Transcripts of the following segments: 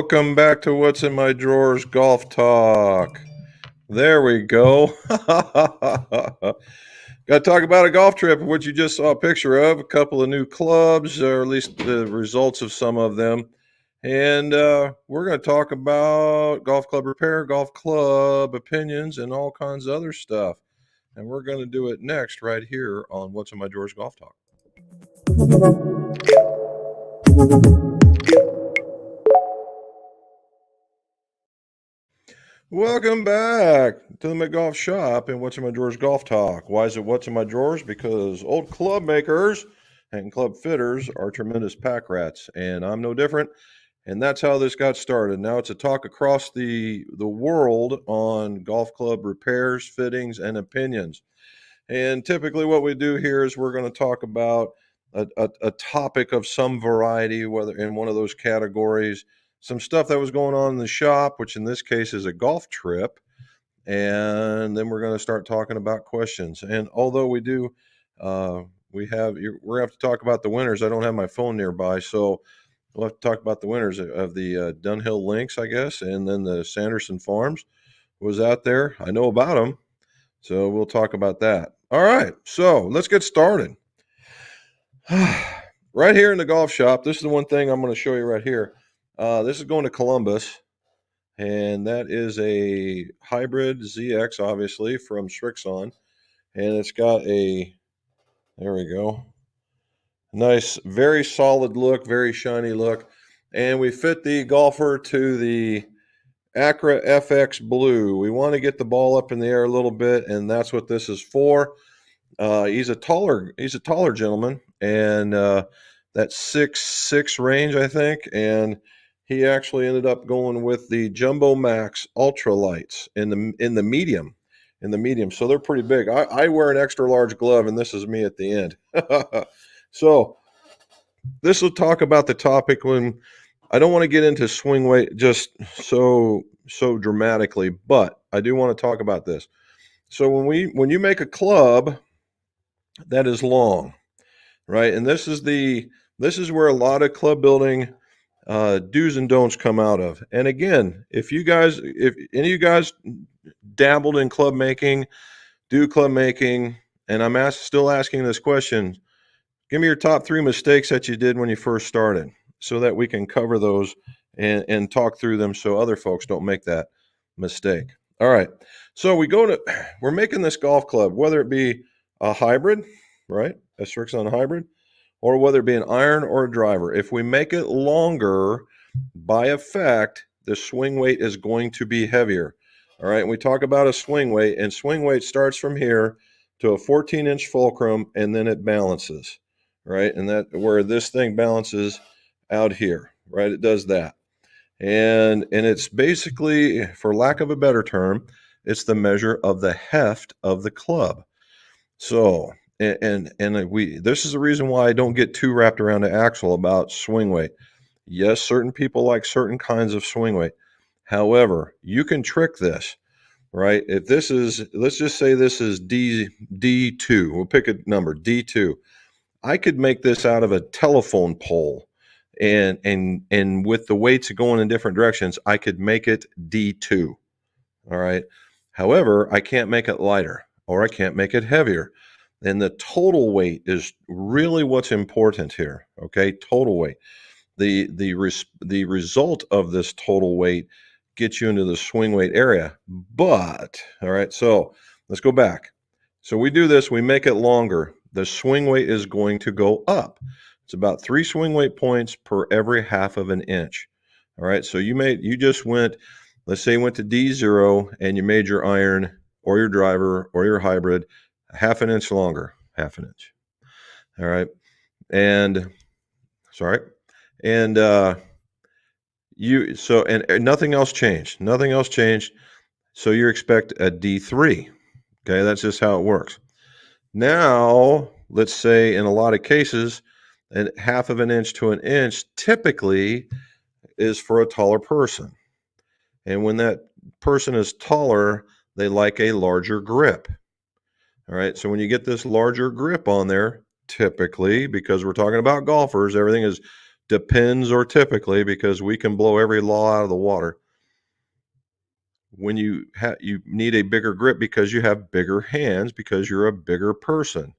Welcome back to What's in My Drawers Golf Talk. There we go. Got to talk about a golf trip, which you just saw a picture of, a couple of new clubs, or at least the results of some of them. And we're going to talk about golf club repair, golf club opinions, and all kinds of other stuff. And we're going to do it next right here on What's in My Drawers Golf Talk. Welcome back to the McGolf Shop and What's in My Drawers Golf Talk. Why is it What's in My Drawers? Because old club makers and club fitters are tremendous pack rats, and I'm no different. And that's how this got started. Now it's a talk across the world on golf club repairs, fittings, and opinions. And typically what we do here is we're going to talk about a topic of some variety, whether in one of those categories, some stuff that was going on in the shop, which in this case is a golf trip. And then we're going to start talking about questions. And although we do, we're going to have to talk about the winners. I don't have my phone nearby, so we'll have to talk about the winners of the Dunhill Links, I guess, and then the Sanderson Farms was out there. I know about them, so we'll talk about that. All right, so let's get started. Right here in the golf shop, this is the one thing I'm going to show you right here. This is going to Columbus, and that is a hybrid ZX, obviously, from Srixon, and it's got a, there we go, nice, very solid look, very shiny look, and we fit the golfer to the Acra FX Blue. We want to get the ball up in the air a little bit, and that's what this is for. He's a taller gentleman, and that 6'6" range, I think, and he actually ended up going with the Jumbo Max Ultralights in the medium. So they're pretty big. I wear an extra large glove, and this is me at the end. So this will talk about the topic when I don't want to get into swing weight just so dramatically, but I do want to talk about this. So when you make a club that is long, right? And this is where a lot of club building do's and don'ts come out of. And again, if any of you guys dabbled in club making, do club making, and I'm still asking this question, give me your top 3 mistakes that you did when you first started, so that we can cover those and talk through them so other folks don't make that mistake. All right. So we're making this golf club, whether it be a hybrid, right? A Srixon hybrid, or whether it be an iron or a driver. If we make it longer, by effect, the swing weight is going to be heavier. All right. And we talk about a swing weight, and swing weight starts from here to a 14-inch fulcrum, and then it balances, right? And that where this thing balances out here, right? It does that. And it's basically, for lack of a better term, it's the measure of the heft of the club. So, this is the reason why I don't get too wrapped around the axle about swing weight. Yes, certain people like certain kinds of swing weight. However, you can trick this, right? If this is, let's just say this is D2. We'll pick a number, D2. I could make this out of a telephone pole, and with the weights going in different directions, I could make it D2. All right. However, I can't make it lighter, or I can't make it heavier. And the total weight is really what's important here. Okay, total weight. The result of this total weight gets you into the swing weight area. But all right, so let's go back. So we do this, we make it longer. The swing weight is going to go up. It's about 3 swing weight points per every half of an inch. All right, so you just went, let's say you went to D0 and you made your iron or your driver or your hybrid half an inch longer, half an inch. All right, and sorry, and nothing else changed. Nothing else changed. So you expect a D3. Okay, that's just how it works. Now, let's say in a lot of cases, and half of an inch to an inch typically is for a taller person. And when that person is taller, they like a larger grip. All right, so when you get this larger grip on there, typically, because we're talking about golfers, everything is depends or typically, because we can blow every law out of the water. When you need a bigger grip because you have bigger hands because you're a bigger person.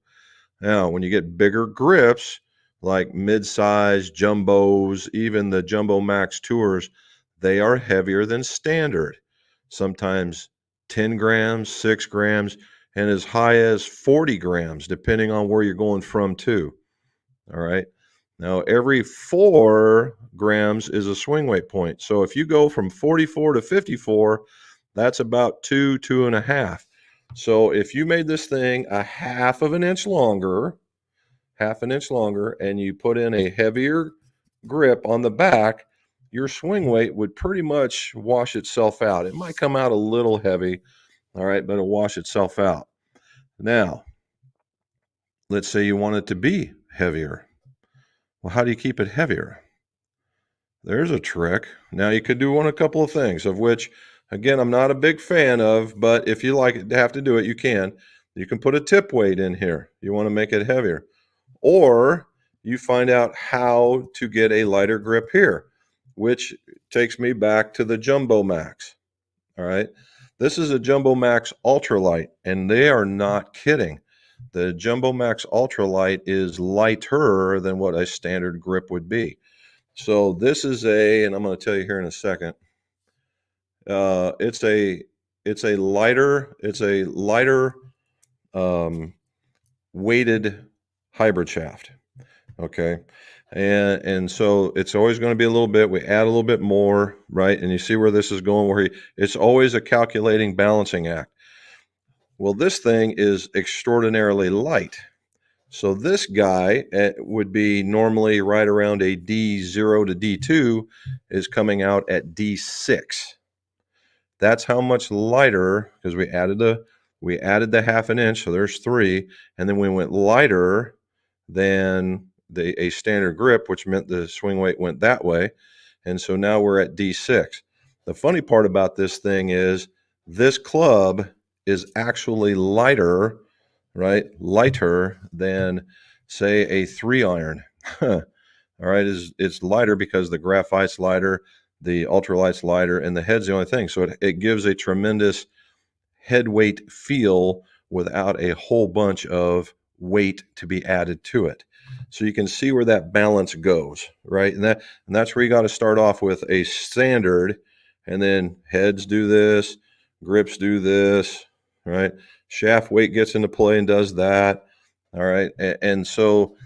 Now, when you get bigger grips, like mid-size jumbos, even the Jumbo Max Tours, they are heavier than standard. Sometimes 10 grams, 6 grams, and as high as 40 grams, depending on where you're going from to. All right. Now, every 4 grams is a swing weight point. So if you go from 44 to 54, that's about 2.5. So if you made this thing a half an inch longer, and you put in a heavier grip on the back, your swing weight would pretty much wash itself out. It might come out a little heavy, all right, but it'll wash itself out. Now, let's say you want it to be heavier. Well, how do you keep it heavier? There's a trick. Now, you could do a couple of things, of which, again, I'm not a big fan of, but if you have to do it, you can. You can put a tip weight in here. You want to make it heavier. Or you find out how to get a lighter grip here, which takes me back to the Jumbo Max. All right. This is a Jumbo Max Ultralight, and they are not kidding. The Jumbo Max Ultralight is lighter than what a standard grip would be. So this is and I'm going to tell you here in a second. It's a lighter weighted hybrid shaft. Okay. And so it's always going to be a little bit, we add a little bit more, right? And you see where this is going, where it's always a calculating balancing act. Well, this thing is extraordinarily light. So this guy would be normally right around a D0 to D2, is coming out at D6. That's how much lighter, because we added the half an inch, so there's 3, and then we went lighter than a standard grip, which meant the swing weight went that way, and so now we're at D6. The funny part about this thing is this club is actually lighter, right? Lighter than, say, a 3-iron. All right, it's lighter because the graphite's lighter, the ultralight's lighter, and the head's the only thing. So it gives a tremendous head weight feel without a whole bunch of weight to be added to it. So you can see where that balance goes, right? And that's where you got to start off with a standard, and then heads do this, grips do this, right? Shaft weight gets into play and does that. All right. And so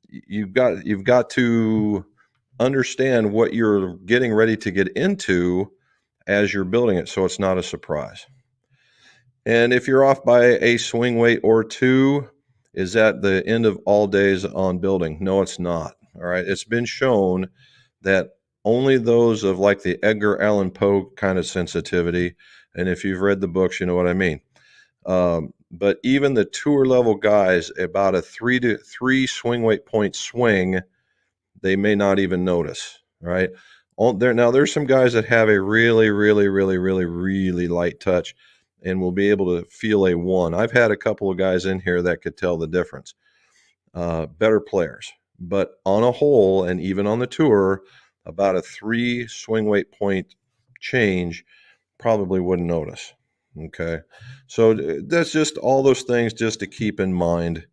you've got to understand what you're getting ready to get into as you're building it, so it's not a surprise. And if you're off by a swing weight or 2, is that the end of all days on building? No, it's not. All right. It's been shown that only those of like the Edgar Allan Poe kind of sensitivity, and if you've read the books, you know what I mean. But even the tour level guys, about a 3 swing weight point swing, they may not even notice, right? Now, there's some guys that have a really, really, really, really, really light touch and will be able to feel a 1. I've had a couple of guys in here that could tell the difference. Better players. But on a whole, and even on the tour, about a 3 swing weight point change probably wouldn't notice. Okay. So that's just all those things just to keep in mind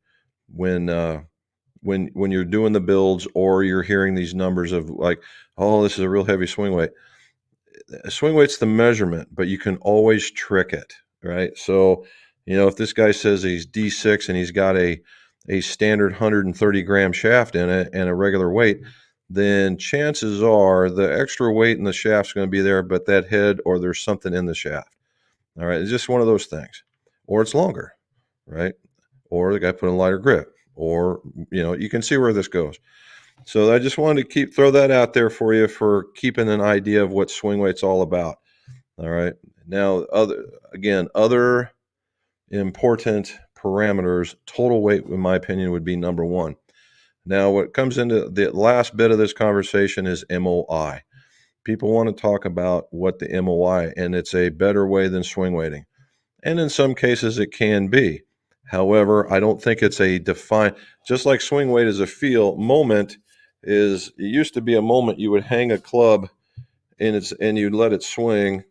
when you're doing the builds, or you're hearing these numbers of like, oh, this is a real heavy swing weight. Swing weight's the measurement, but you can always trick it, right? So, if this guy says he's D6 and he's got a standard 130 gram shaft in it and a regular weight, then chances are the extra weight in the shaft's going to be there, but that head, or there's something in the shaft. All right. It's just one of those things. Or it's longer, right? Or the guy put a lighter grip, or, you can see where this goes. So I just wanted to throw that out there for you, for keeping an idea of what swing weight's all about. All right. Now, other important parameters, total weight, in my opinion, would be number 1. Now, what comes into the last bit of this conversation is MOI. People want to talk about what the MOI, and it's a better way than swing weighting. And in some cases it can be. However, I don't think it's a defined, just like swing weight is a feel moment, is it used to be a moment you would hang a club and you'd let it swing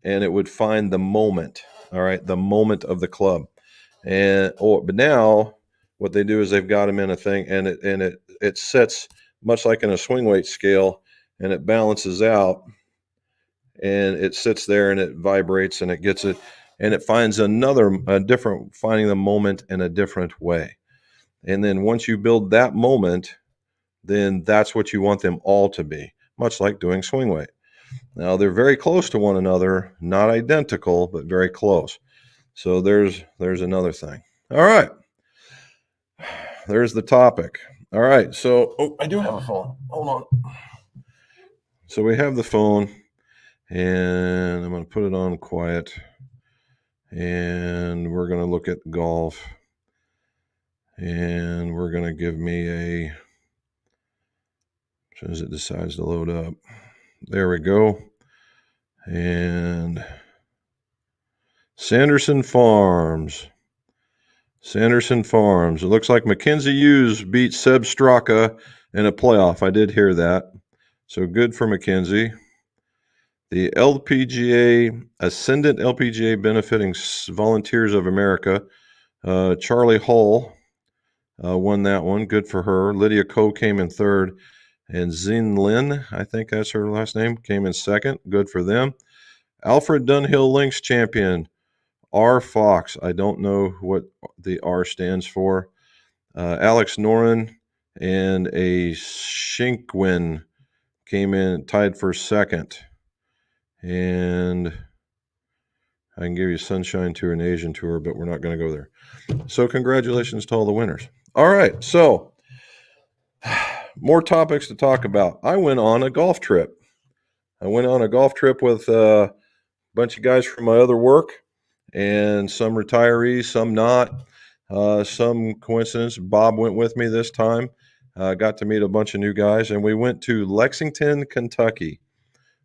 and it would find the moment. All right, the moment of the club. But now what they do is they've got them in a thing and it sets much like in a swing weight scale, and it balances out and it sits there and it vibrates and it gets it and it finds a different, finding the moment in a different way. And then once you build that moment, then that's what you want them all to be, much like doing swing weight. Now they're very close to one another, not identical, but very close. So there's another thing. All right. There's the topic. All right. So I do have a phone. Hold on. So we have the phone, and I'm going to put it on quiet, and we're going to look at golf, and we're going to give me as soon as it decides to load up. There we go. And Sanderson Farms. It looks like Mackenzie Hughes beat Seb Straka in a playoff. I did hear that. So good for Mackenzie. The Ascendant LPGA benefiting Volunteers of America. Charlie Hull won that one. Good for her. Lydia Ko came in third. And Xin Lin, I think that's her last name, came in second. Good for them. Alfred Dunhill Links champion. R. Fox. I don't know what the R stands for. Alex Noren and a Shinkwin came in tied for second. And I can give you Sunshine Tour and Asian Tour, but we're not going to go there. So congratulations to all the winners. All right. So more topics to talk about. I went on a golf trip. With a bunch of guys from my other work, and some retirees, some not. Some coincidence, Bob went with me this time. Got to meet a bunch of new guys, and we went to Lexington, Kentucky.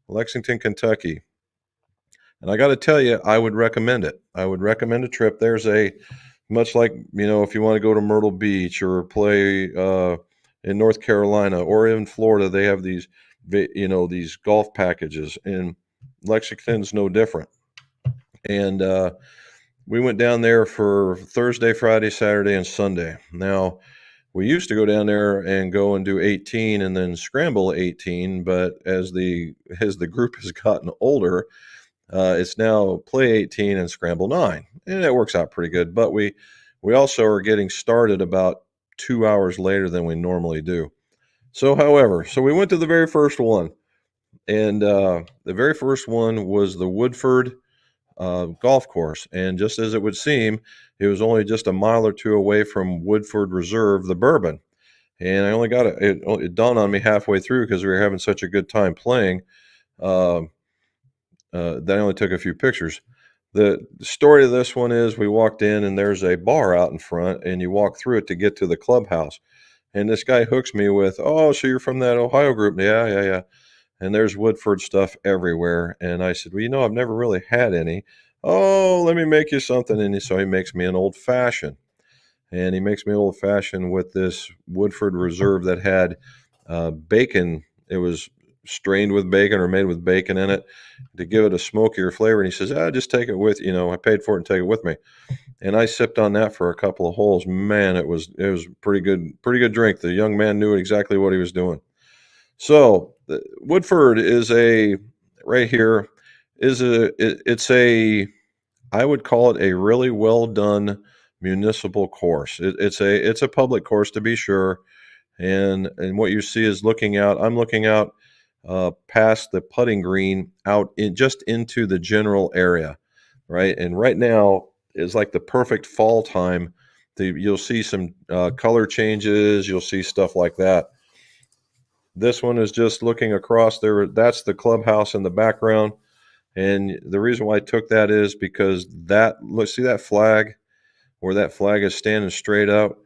And I got to tell you, I would recommend it. I would recommend a trip. There's much like, if you want to go to Myrtle Beach or play in North Carolina or in Florida, they have these golf packages, and Lexington's no different. And we went down there for Thursday, Friday, Saturday, and Sunday. Now, we used to go down there and go and do 18 and then scramble 18, but as the group has gotten older, it's now play 18 and scramble 9, and it works out pretty good. But we also are getting started about 2 hours later than we normally do. So we went to the very first one, and the very first one was the Woodford golf course. And just as it would seem, it was only just a mile or two away from Woodford Reserve, the bourbon. And I only got it dawned on me halfway through because we were having such a good time playing. That I only took a few pictures. The story of this one is we walked in and there's a bar out in front, and you walk through it to get to the clubhouse. And this guy hooks me with, "Oh, so you're from that Ohio group?" Yeah. And there's Woodford stuff everywhere. And I said, "Well, I've never really had any." "Oh, let me make you something." And so he makes me an old fashioned. And he makes me an old fashioned with this Woodford Reserve that had bacon. It was strained with bacon or made with bacon in it to give it a smokier flavor. And he says, "Just take it with you. I paid for it and take it with me." And I sipped on that for a couple of holes. Man, it was pretty good drink. The young man knew exactly what he was doing. So Woodford is right here it's I would call it a really well done municipal course. It's a public course, to be sure. And what you see is I'm looking out past the putting green out just into the general area, right? And right now is like the perfect fall time. You'll see some color changes. You'll see stuff like that. This one is just looking across there. That's the clubhouse in the background. And the reason why I took that is because see that flag, where that flag is standing straight up?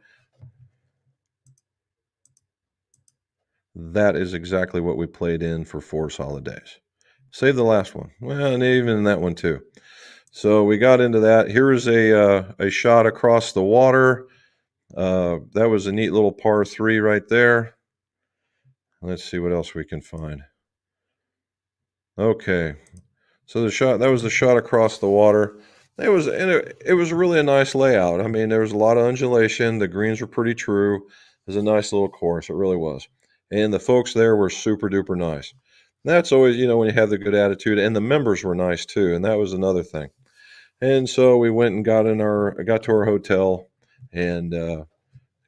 That is exactly what we played in for 4 solid days. Save the last one. Well, and even that one too. So we got into that. Here's a shot across the water. That was a neat little par 3 right there. Let's see what else we can find. Okay, so that was the shot across the water. It was really a nice layout. I mean, there was a lot of undulation. The greens were pretty true. It was a nice little course. It really was. And the folks there were super duper nice. That's always, when you have the good attitude, and the members were nice too. And that was another thing. And so we went and got to our hotel and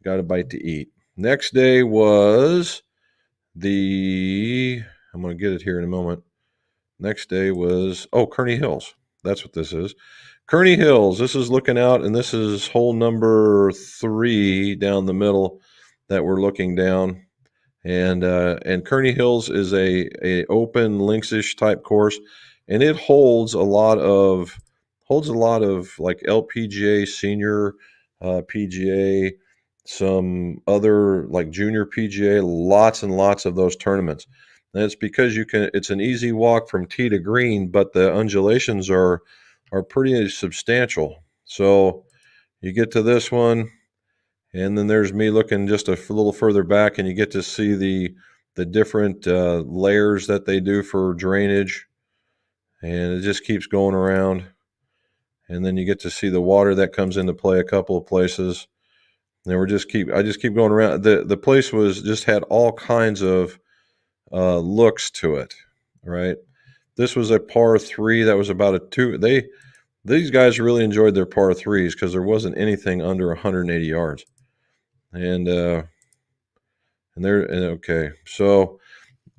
got a bite to eat. Next day was I'm going to get it here in a moment. Next day was, Kearney Hills. That's what this is. Kearney Hills. This is looking out, and this is hole number 3 down the middle that we're looking down. And Kearney Hills is a open linksish type course, and it holds a lot of like LPGA senior PGA, some other like junior PGA, lots and lots of those tournaments. And it's because it's an easy walk from tee to green, but the undulations are pretty substantial. So you get to this one, and then there's me looking just a little further back, and you get to see the different layers that they do for drainage, and it just keeps going around. And then you get to see the water that comes into play a couple of places. And I just keep going around. The place just had all kinds of looks to it, right? This was a par 3 that was about a 2. These guys really enjoyed their par 3s because there wasn't anything under 180 yards. And okay, so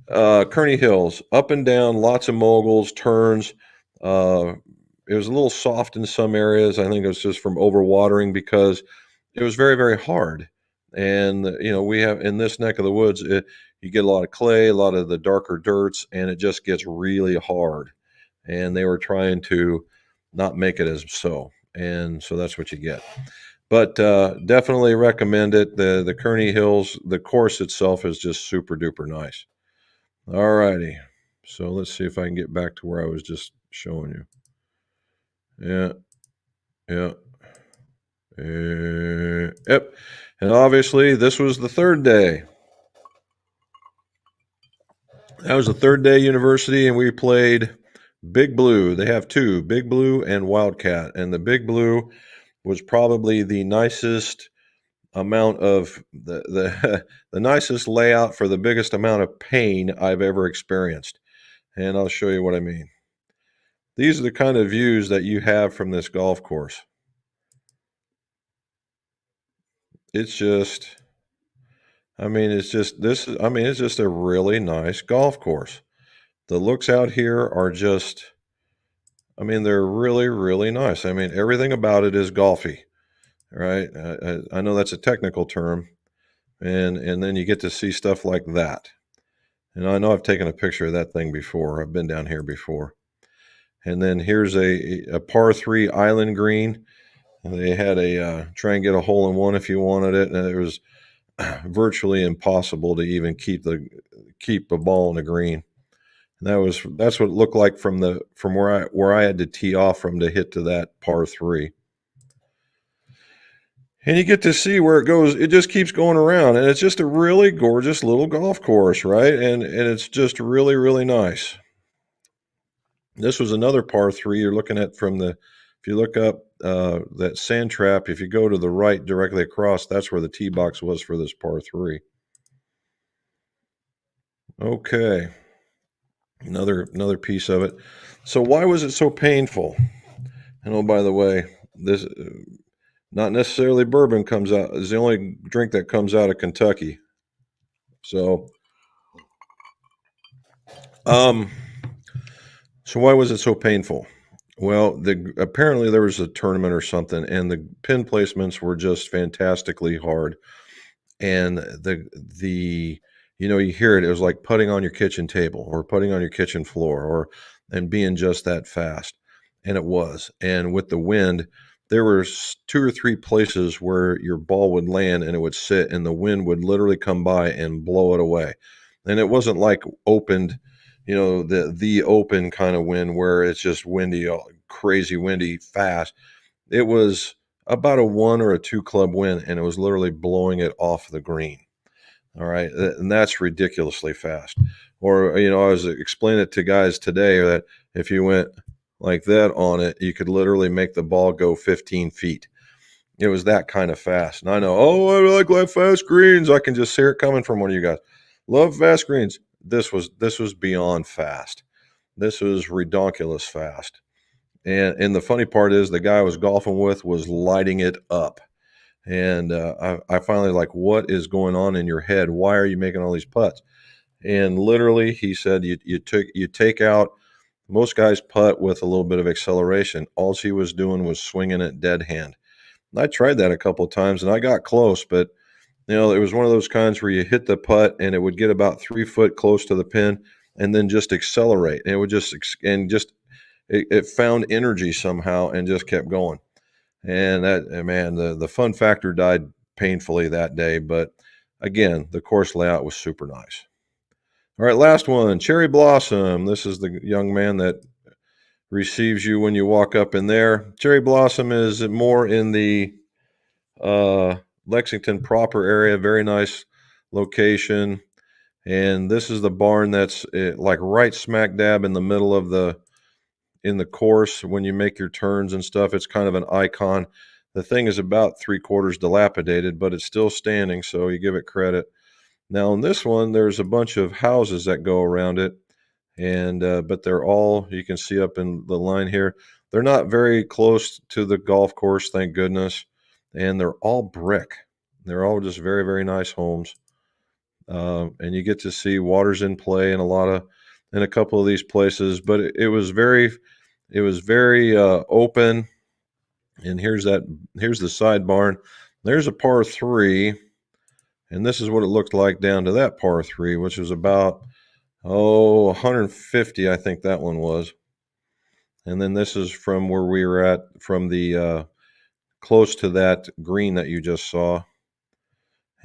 Kearney Hills, up and down, lots of moguls, turns. It was a little soft in some areas. I think it was just from overwatering because it was very, very hard. And we have in this neck of the woods, you get a lot of clay, a lot of the darker dirts, and it just gets really hard. And they were trying to not make it as so, and so that's what you get. But definitely recommend it. The Kearney Hills, the course itself is just super duper nice. All righty. So let's see if I can get back to where I was just showing you. Yeah. Yep. And obviously, this was the third day. That was the third day university, and we played Big Blue. They have 2, Big Blue and Wildcat. And the Big Blue was probably the nicest amount of the nicest layout for the biggest amount of pain I've ever experienced. And I'll show you what I mean. These are the kind of views that you have from this golf course. It's just it's just a really nice golf course. The looks out here are just they're really, really nice. Everything about it is golfy, right? I know that's a technical term, and then you get to see stuff like that. And I know I've taken a picture of that thing before. I've been down here before. And then here's a par 3 island green. They had a try and get a hole in one if you wanted it, and it was virtually impossible to even keep a ball in the green. And that's what it looked like from where I had to tee off from to hit to that par 3. And you get to see where it goes. It just keeps going around, and it's just a really gorgeous little golf course, right? And it's just really, really nice. This was another par 3 you're looking at if you look up that sand trap, if you go to the right directly across, that's where the tee box was for this par 3. Okay. Another piece of it. So why was it so painful? And oh, by the way, this not necessarily bourbon comes out is the only drink that comes out of Kentucky. So, so why was it so painful? Well, apparently there was a tournament or something, and the pin placements were just fantastically hard. And you hear it. It was like putting on your kitchen table or putting on your kitchen floor, and being just that fast. And it was. And with the wind, there were 2 or 3 places where your ball would land and it would sit, and the wind would literally come by and blow it away. And it wasn't like opened, the open kind of wind where it's just windy, crazy windy, fast. It was about a 1 or a 2 club wind, and it was literally blowing it off the green. All right, and that's ridiculously fast. Or I was explaining it to guys today that if you went like that on it, you could literally make the ball go 15 feet. It was that kind of fast. And I know, oh, I like fast greens. I can just hear it coming from one of you guys. Love fast greens. This was beyond fast. This was redonkulous fast. And the funny part is the guy I was golfing with was lighting it up. And I finally like, what is going on in your head? Why are you making all these putts? And literally, he said, you take out, most guys putt with a little bit of acceleration. All he was doing was swinging it dead hand. And I tried that a couple of times, and I got close, but it was one of those kinds where you hit the putt, and it would get about 3 foot close to the pin, and then just accelerate, and it would it found energy somehow and just kept going. And that, man, the fun factor died painfully that day. But again, the course layout was super nice. All right, last one, Cherry Blossom. This is the young man that receives you when you walk up in there. Cherry Blossom is more in the Lexington proper area. Very nice location. And this is the barn that's like right smack dab in the middle of in the course. When you make your turns and stuff, it's kind of an icon. The thing is about 3/4 dilapidated, but it's still standing, so you give it credit. Now, in this one, there's a bunch of houses that go around it, and but they're all, you can see up in the line here, they're not very close to the golf course, thank goodness, and they're all brick. They're all just very, very nice homes, and you get to see water's in play in a couple of these places, but it was very open. And here's the side barn. There's a par 3, and this is what it looked like down to that par 3, which was about 150, I think that one was. And then this is from where we were at, from the close to that green that you just saw.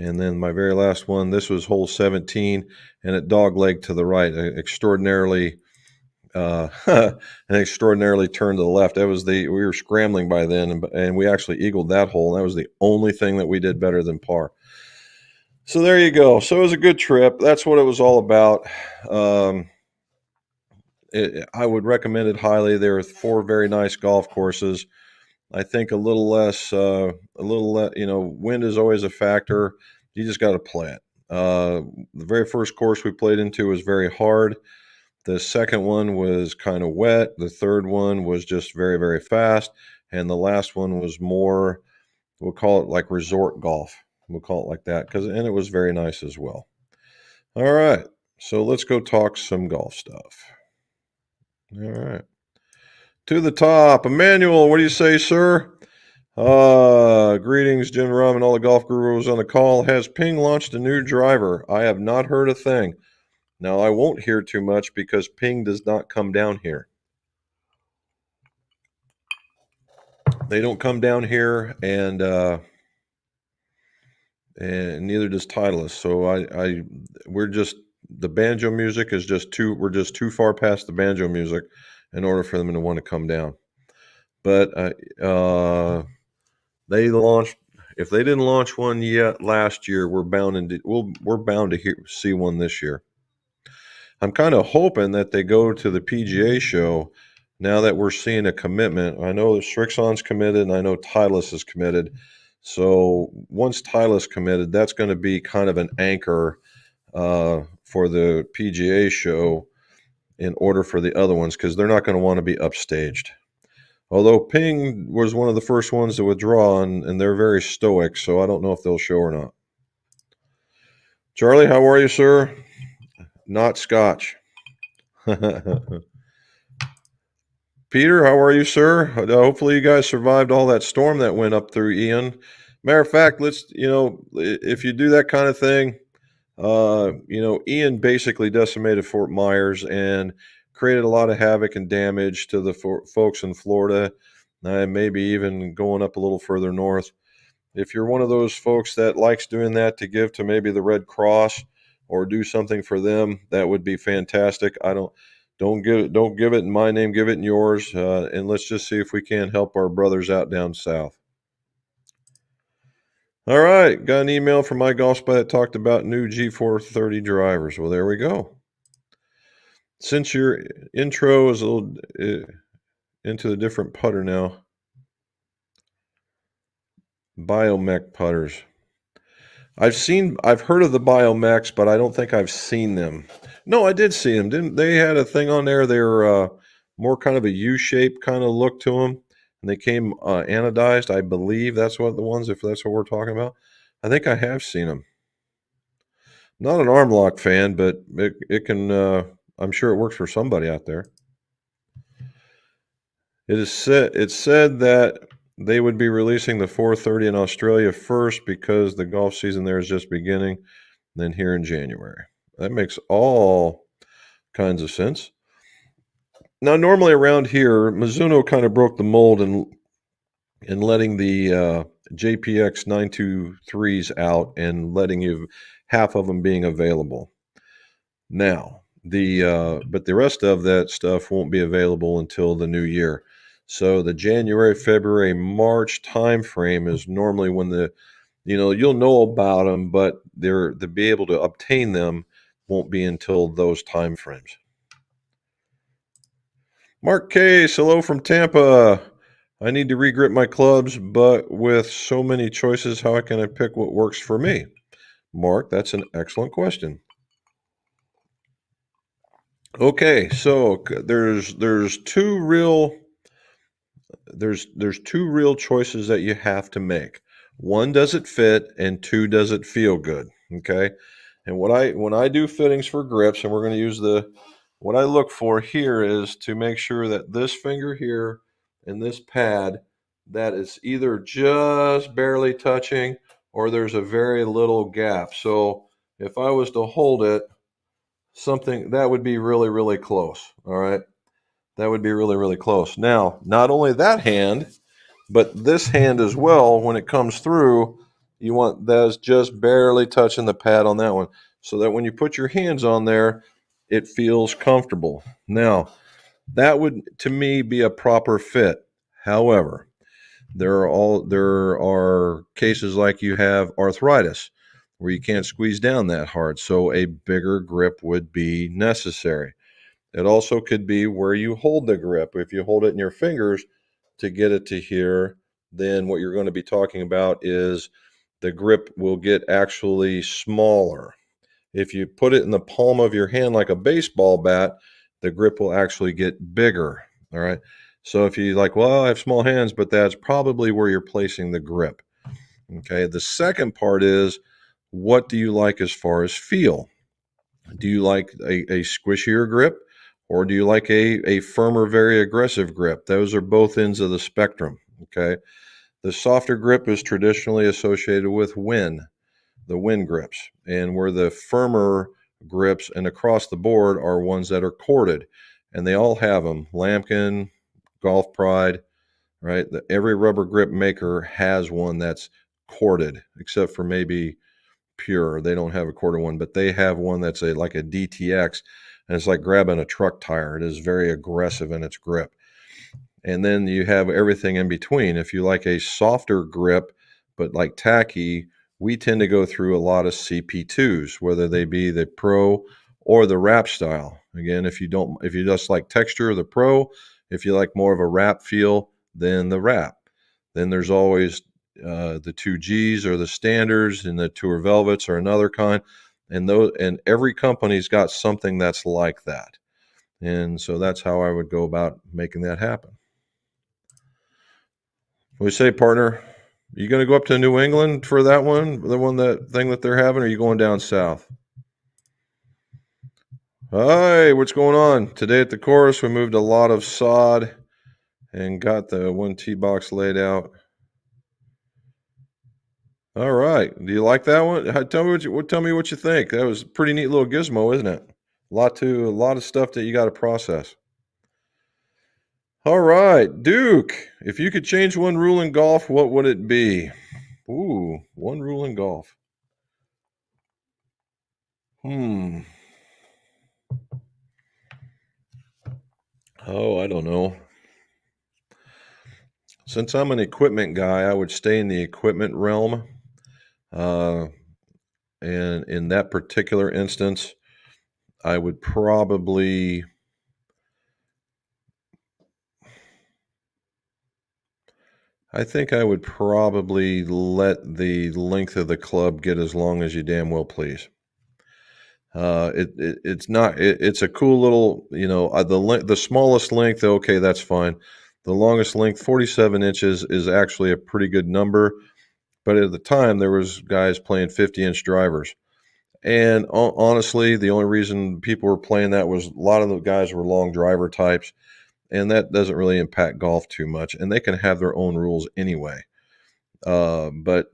And then my very last one, this was hole 17, and it dogleg to the right, extraordinarily an extraordinarily turn to the left. We were scrambling by then, and we actually eagled that hole. And that was the only thing that we did better than par. So there you go. So it was a good trip. That's what it was all about. I would recommend it highly. There are 4 very nice golf courses. I think a little less, wind is always a factor. You just got to play it. The very first course we played into was very hard. The second one was kind of wet. The third one was just very, very fast. And the last one was more, we'll call it like resort golf. We'll call it like that, and it was very nice as well. All right. So let's go talk some golf stuff. All right. To the top. Emmanuel, what do you say, sir? Greetings, Jim Rum and all the golf gurus on the call. Has Ping launched a new driver? I have not heard a thing. Now, I won't hear too much because Ping does not come down here. They don't come down here, and neither does Titleist. So the banjo music is we're just too far past the banjo music in order for them to want to come down. But if they didn't launch one yet last year, we're bound to see one this year. I'm kind of hoping that they go to the PGA show now that we're seeing a commitment. I know Srixon's committed, and I know Titleist is committed. So once Titleist committed, that's going to be kind of an anchor for the PGA show in order for the other ones, because they're not going to want to be upstaged. Although Ping was one of the first ones to withdraw, and they're very stoic, so I don't know if they'll show or not. Charlie, how are you, sir? Not Scotch. Peter, how are you, sir? Hopefully you guys survived all that storm that went up through Ian. Matter of fact, if you do that kind of thing, Ian basically decimated Fort Myers and created a lot of havoc and damage to the folks in Florida, and maybe even going up a little further north. If you're one of those folks that likes doing that to give to maybe the Red Cross or do something for them, that would be fantastic. Don't give it in my name, give it in yours, and let's just see if we can help our brothers out down south. All right, got an email from my golf spy that talked about new G430 drivers. Well, there we go. Since your intro is a little into the different putter now, Biomech putters. I've heard of the Biomechs, but I don't think I've seen them. No, I did see them. Didn't they had a thing on there? They're more kind of a U-shaped kind of look to them, and they came anodized. I believe that's what the ones. If that's what we're talking about, I think I have seen them. Not an arm lock fan, but it can. I'm sure it works for somebody out there. It's said that they would be releasing the 430 in Australia first because the golf season there is just beginning, then here in January. That makes all kinds of sense. Now, normally around here, Mizuno kind of broke the mold in letting the JPX 923s out and letting you half of them being available. Now, but the rest of that stuff won't be available until the new year. So the January, February, March time frame is normally when you'll know about them, but they're to be able to obtain them won't be until those time frames. Mark Case, hello from Tampa. I need to regrip my clubs, but with so many choices, how can I pick what works for me? Mark, that's an excellent question. Okay, so there's two real choices that you have to make. One, does it fit, and two, does it feel good? Okay, and when I do fittings for grips, and we're going to use what I look for here is to make sure that this finger here and this pad that is either just barely touching or there's a very little gap. So if I was to hold it, something that would be really, really close. All right. That would be really, really close. Now, not only that hand, but this hand as well, when it comes through, you want that's just barely touching the pad on that one so that when you put your hands on there, it feels comfortable. Now, that would, to me, be a proper fit. However, there are cases like you have arthritis where you can't squeeze down that hard, so a bigger grip would be necessary. It also could be where you hold the grip. If you hold it in your fingers to get it to here, then what you're going to be talking about is the grip will get actually smaller. If you put it in the palm of your hand like a baseball bat, the grip will actually get bigger. All right. So if you like, well, I have small hands, but that's probably where you're placing the grip. Okay. The second part is, what do you like as far as feel? Do you like a squishier grip, or do you like a firmer, very aggressive grip? Those are both ends of the spectrum. Okay. The softer grip is traditionally associated with the wind grips, and where the firmer grips and across the board are ones that are corded, and they all have them. Lamkin, Golf Pride, right? Every rubber grip maker has one that's corded, except for maybe Pure. They don't have a corded one, but they have one that's like a DTX, and it's like grabbing a truck tire. It is very aggressive in its grip. And then you have everything in between. If you like a softer grip, but like tacky, we tend to go through a lot of CP2s, whether they be the Pro or the wrap style. Again, if you just like texture, the Pro. If you like more of a wrap feel, then the wrap. Then there's always the 2Gs or the standards, and the Tour Velvets are another kind. And every company's got something that's like that. And so that's how I would go about making that happen. We say, partner, you going to go up to New England for that one, that thing that they're having, or are you going down south? Hi, what's going on? Today at the course, we moved a lot of sod and got the one tee box laid out. All right. Do you like that one? Tell me what you think. That was a pretty neat little gizmo, isn't it? A lot of stuff that you got to process. All right, Duke. If you could change one rule in golf, what would it be? Ooh, one rule in golf. Oh, I don't know. Since I'm an equipment guy, I would stay in the equipment realm. And in that particular instance, I would probably let the length of the club get as long as you damn well please. It's a cool little, the smallest length, okay, that's fine. The longest length, 47 inches, is actually a pretty good number. But at the time, there was guys playing 50-inch drivers. And honestly, the only reason people were playing that was a lot of the guys were long driver types, and that doesn't really impact golf too much. And they can have their own rules anyway. But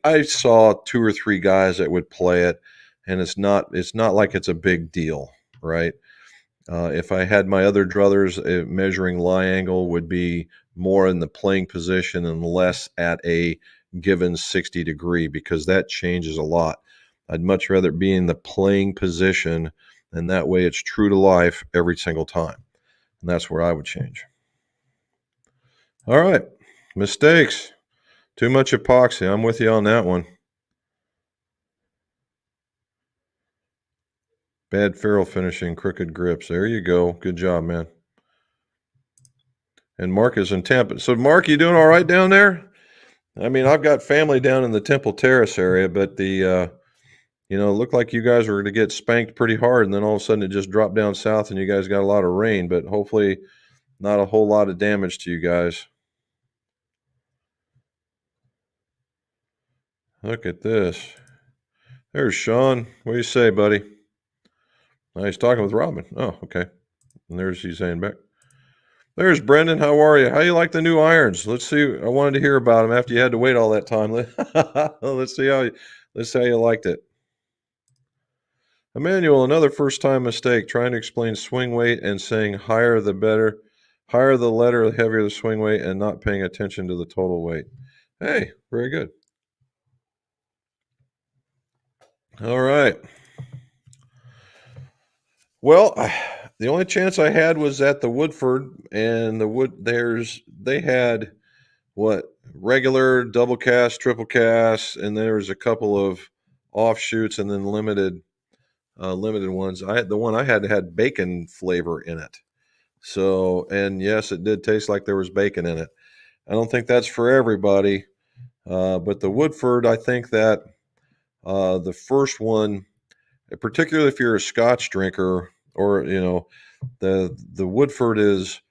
I saw two or three guys that would play it, and it's not like it's a big deal, right? If I had my other druthers, measuring lie angle would be more in the playing position and less at a given 60 degree, because that changes a lot. I'd much rather be in the playing position, and that way it's true to life every single time. And that's where I would change. All right. Mistakes. Too much epoxy. I'm with you on that one. Bad ferrule finishing, crooked grips. There you go. Good job, man. And Mark is in Tampa. So, Mark, you doing all right down there? I mean, I've got family down in the Temple Terrace area, but it looked like you guys were going to get spanked pretty hard, and then all of a sudden it just dropped down south, and you guys got a lot of rain, but hopefully not a whole lot of damage to you guys. Look at this. There's Sean. What do you say, buddy? Nice talking with Robin. Oh, okay. And there's Suzanne back. There's Brendan. How are you? How you like the new irons? Let's see. I wanted to hear about them after you had to wait all that time. Let's see how you liked it. Emmanuel, another first-time mistake, trying to explain swing weight and saying higher the better, higher the letter, the heavier the swing weight, and not paying attention to the total weight. Hey, very good. All right. Well, the only chance I had was at the Woodford, and they had regular, double cast, triple cast, and there was a couple of offshoots, and then limited ones. The one I had bacon flavor in it. So, and yes, it did taste like there was bacon in it. I don't think that's for everybody, but the Woodford, I think that the first one, particularly if you're a Scotch drinker, or the Woodford is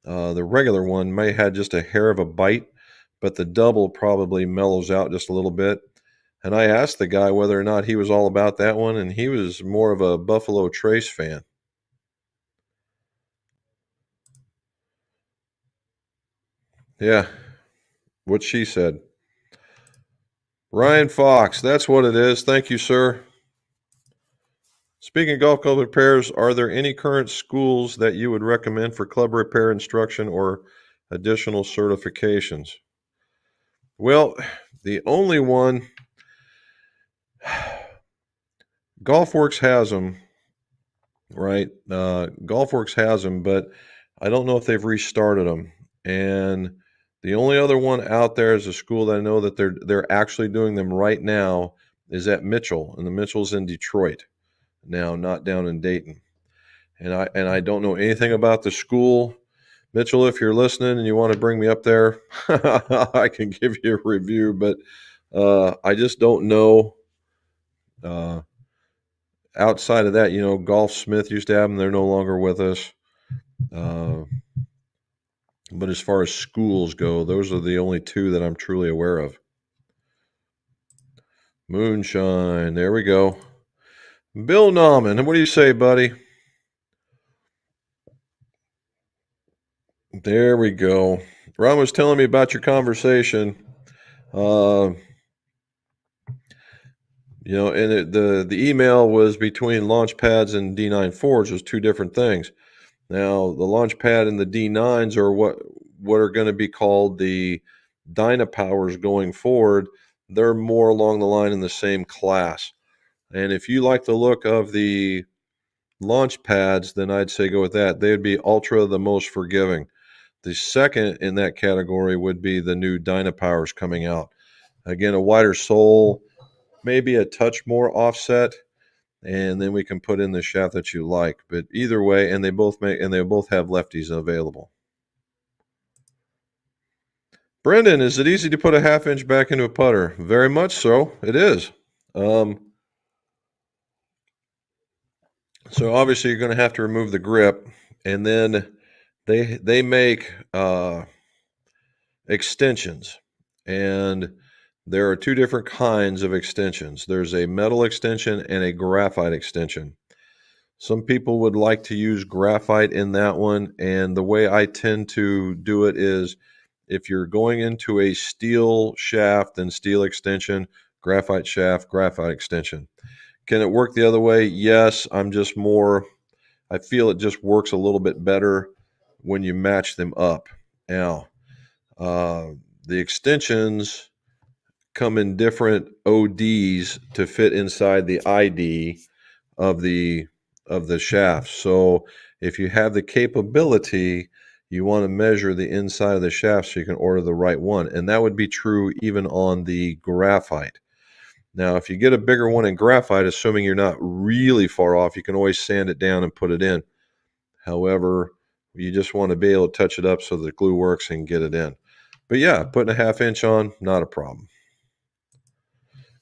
the regular one may have just a hair of a bite, but the double probably mellows out just a little bit. And I asked the guy whether or not he was all about that one, and he was more of a Buffalo Trace fan. Yeah, what she said. Ryan Fox, that's what it is. Thank you, sir. Speaking of golf club repairs, are there any current schools that you would recommend for club repair instruction or additional certifications? Well, the only one, GolfWorks has them, right? GolfWorks has them, but I don't know if they've restarted them. And the only other one out there is a school that I know that they're actually doing them right now is at Mitchell, and the Mitchell's in Detroit now, not down in Dayton. And I don't know anything about the school. Mitchell, if you're listening and you want to bring me up there, I can give you a review, but I just don't know. Outside of that, Golf Smith used to have them. They're no longer with us. But as far as schools go, those are the only two that I'm truly aware of. Moonshine. There we go. Bill Nauman. What do you say, buddy? There we go. Ron was telling me about your conversation. And the email was between launch pads and D9 Fords was two different things. Now, the launch pad and the D9s are what are going to be called the Dynapowers going forward. They're more along the line in the same class. And if you like the look of the launch pads, then I'd say go with that. They would be Ultra, the most forgiving. The second in that category would be the new Dynapowers coming out. Again, a wider sole, maybe a touch more offset, and then we can put in the shaft that you like. But either way, and they both have lefties available. Brendan, is it easy to put a half-inch back into a putter? Very much so. It is. So obviously you're going to have to remove the grip, and then they make extensions, and there are two different kinds of extensions. There's a metal extension and a graphite extension. Some people would like to use graphite in that one, and the way I tend to do it is if you're going into a steel shaft, then steel extension, graphite shaft, graphite extension. Can it work the other way? Yes. I feel it just works a little bit better when you match them up. Now, the extensions come in different ODs to fit inside the ID of the shaft. So if you have the capability, you want to measure the inside of the shaft so you can order the right one. And that would be true even on the graphite. Now, if you get a bigger one in graphite, assuming you're not really far off, you can always sand it down and put it in. However, you just want to be able to touch it up so the glue works and get it in. But yeah, putting a half-inch on, not a problem.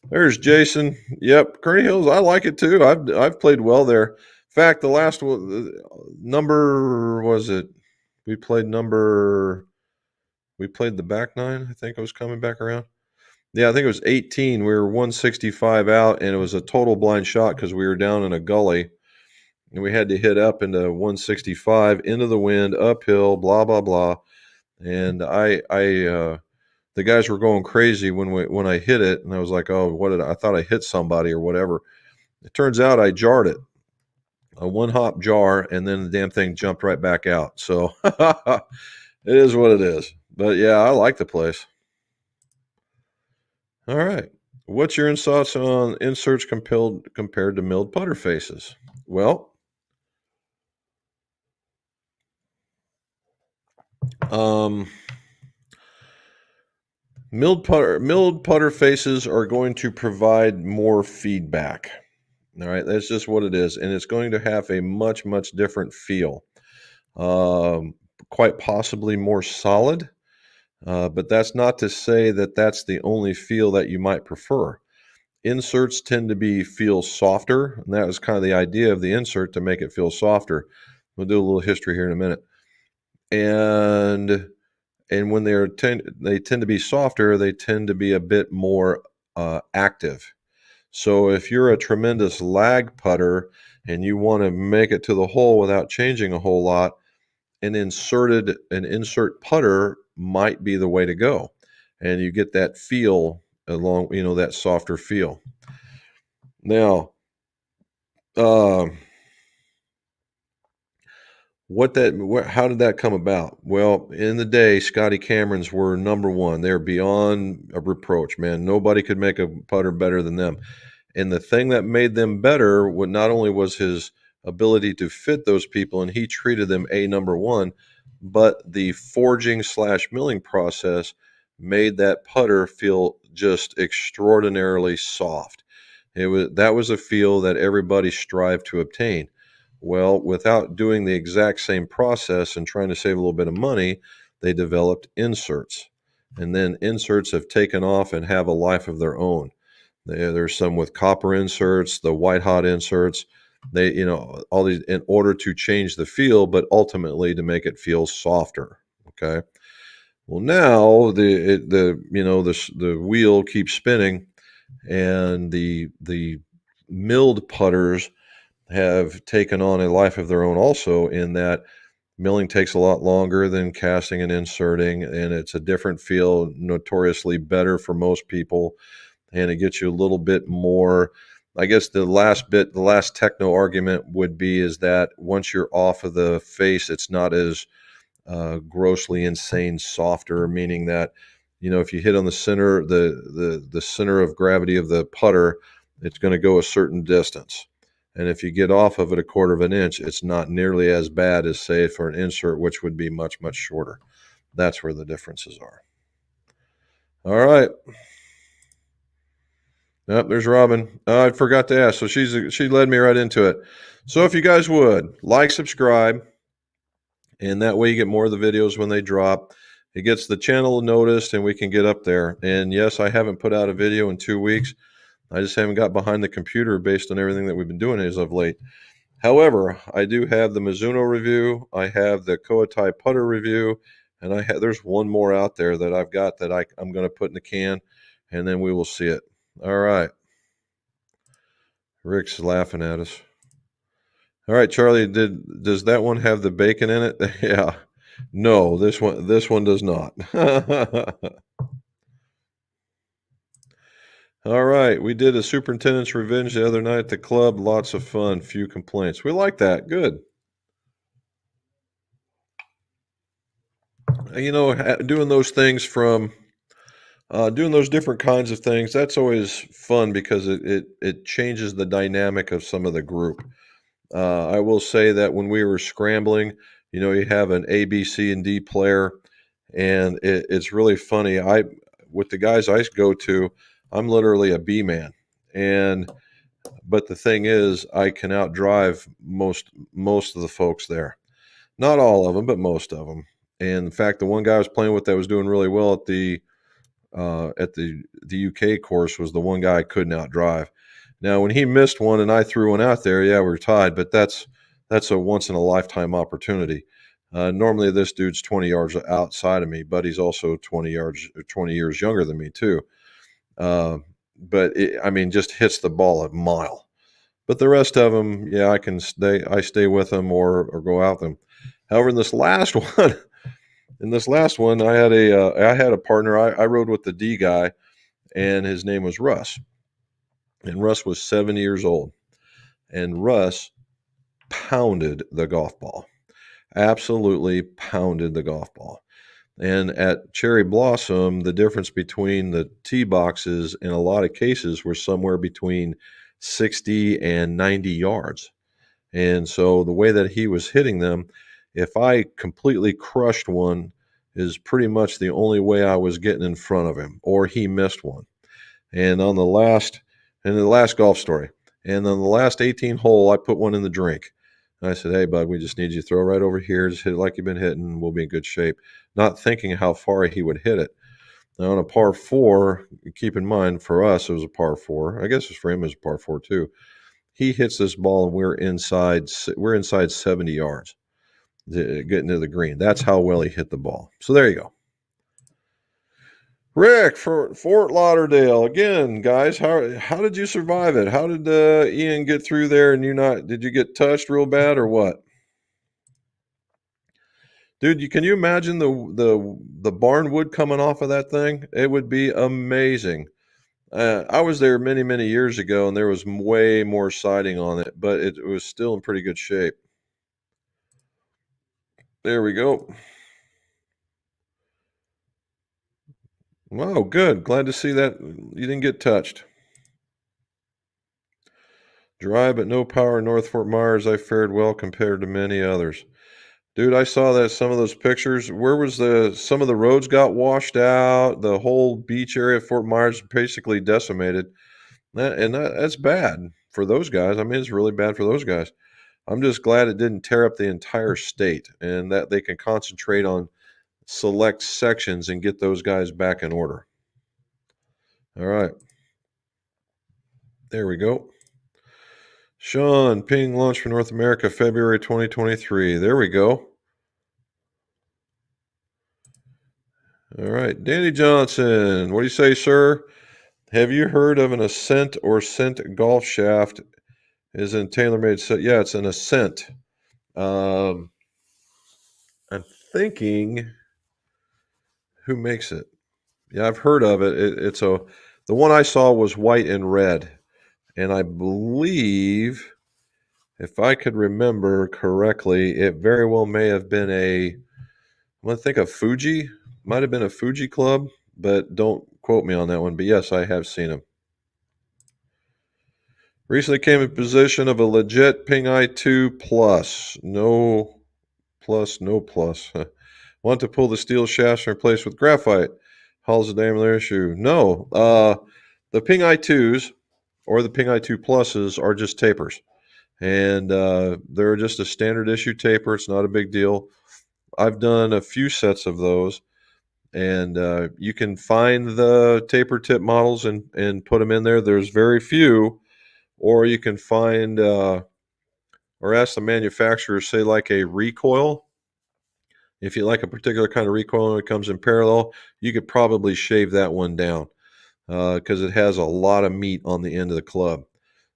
There's Jason. Yep, Kearney Hills. I like it too. I've played well there. In fact, the last one, number was it? We played the back nine. I think I was coming back around. Yeah, I think it was 18. We were 165 out, and it was a total blind shot because we were down in a gully, and we had to hit up into 165 into the wind, uphill, blah blah blah. And the guys were going crazy when I hit it, and I was like, oh, I thought I hit somebody or whatever. It turns out I jarred it, a one hop jar, and then the damn thing jumped right back out. So it is what it is. But yeah, I like the place. All right. What's your thoughts on inserts compared to milled putter faces? Well, milled putter faces are going to provide more feedback. All right, that's just what it is, and it's going to have a much different feel. Quite possibly more solid, but that's not to say that that's the only feel that you might prefer. Inserts tend to feel softer, and that was kind of the idea of the insert, to make it feel softer. We'll do a little history here in a minute. And when they tend to be softer, they tend to be a bit more active. So if you're a tremendous lag putter and you want to make it to the hole without changing a whole lot, an insert putter might be the way to go, and you get that feel along, that softer feel. Now, how did that come about? Well, in the day, Scotty Camerons were number one. They're beyond a reproach, man. Nobody could make a putter better than them. And the thing that made them better, not only was his ability to fit those people, and he treated them number one, but the forging / milling process made that putter feel just extraordinarily soft. That was a feel that everybody strived to obtain. Well, without doing the exact same process and trying to save a little bit of money, they developed inserts. And then inserts have taken off and have a life of their own. There's some with copper inserts, the white hot inserts. They, all these in order to change the feel, but ultimately to make it feel softer. Okay. Well, now the wheel keeps spinning, and the milled putters have taken on a life of their own also, in that milling takes a lot longer than casting and inserting, and it's a different feel, notoriously better for most people, and it gets you a little bit more. I guess the last techno argument would be is that once you're off of the face, it's not as grossly insane softer, meaning that if you hit on the center, the center of gravity of the putter, it's going to go a certain distance. And if you get off of it a quarter of an inch, it's not nearly as bad as, say, for an insert, which would be much shorter. That's where the differences are. All right. Oh, there's Robin. I forgot to ask. So she led me right into it. So if you guys would like, subscribe, and that way you get more of the videos when they drop. It gets the channel noticed, and we can get up there. And yes, I haven't put out a video in 2 weeks. I just haven't got behind the computer based on everything that we've been doing as of late. However, I do have the Mizuno review. I have the Koatai putter review, and there's one more out there that I've got that I'm going to put in the can, and then we will see it. All right. Rick's laughing at us. All right, Charlie, does that one have the bacon in it? Yeah. No, this one does not. All right, we did a superintendent's revenge the other night at the club. Lots of fun, few complaints. We like that. Good. You know, doing those things doing those different kinds of things, that's always fun because it changes the dynamic of some of the group. I will say that when we were scrambling, you have an A, B, C, and D player, and it's really funny. With the guys I go to, I'm literally a B man, but the thing is, I can outdrive most of the folks there. Not all of them, but most of them. And in fact, the one guy I was playing with that was doing really well at the UK course was the one guy I couldn't outdrive. Now, when he missed one and I threw one out there, yeah, we were tied, but that's a once in a lifetime opportunity. Normally, this dude's 20 yards outside of me, but he's also 20 years younger than me too. But just hits the ball a mile. But the rest of them, yeah, I stay with them or go out them. However, in this last one, I had a partner. I rode with the D guy, and his name was Russ. And Russ was 70 years old. And Russ pounded the golf ball. Absolutely pounded the golf ball. And at Cherry Blossom, the difference between the tee boxes in a lot of cases were somewhere between 60 and 90 yards. And so the way that he was hitting them, if I completely crushed one, is pretty much the only way I was getting in front of him, or he missed one. And in the last golf story, and on the last 18 hole, I put one in the drink. And I said, "Hey, bud, we just need you to throw right over here. Just hit it like you've been hitting. We'll be in good shape." Not thinking how far he would hit it. Now, on a par four, keep in mind, for us, it was a par four. I guess for him, it was a par four too. He hits this ball, and we're inside 70 yards getting to the green. That's how well he hit the ball. So there you go. Rick for Fort Lauderdale again, guys. How did you survive it? How did Ian get through there? And did you get touched real bad or what? Dude, can you imagine the barn wood coming off of that thing? It would be amazing. I was there many, many years ago, and there was way more siding on it, but it was still in pretty good shape. There we go. Wow, good. Glad to see that you didn't get touched. Dry but no power in North Fort Myers. I fared well compared to many others. Dude, I saw that some of those pictures. Some of the roads got washed out. The whole beach area of Fort Myers basically decimated. That's bad for those guys. I mean, it's really bad for those guys. I'm just glad it didn't tear up the entire state and that they can concentrate on select sections and get those guys back in order. All right. There we go. Sean, ping launch for North America, February 2023. There we go. All right. Danny Johnson, what do you say, sir? Have you heard of an Ascent or Scent golf shaft? Is in TaylorMade set? Yeah, it's an Ascent. I'm thinking, who makes it? Yeah, I've heard of it. The one I saw was white and red, and I believe, if I could remember correctly, it very well may have been I'm going to think of Fuji. Might have been a Fuji club, but don't quote me on that one. But yes, I have seen them. Recently came in possession of a legit Ping i2 Plus. No plus, no plus. Want to pull the steel shafts and replace with graphite. How's the diameter issue? No. The Ping i2s or the Ping I2 Pluses are just tapers. And they're just a standard issue taper. It's not a big deal. I've done a few sets of those, and you can find the taper tip models and put them in there. There's very few, or you can find or ask the manufacturer, say like a recoil. If you like a particular kind of recoil and it comes in parallel, you could probably shave that one down because it has a lot of meat on the end of the club.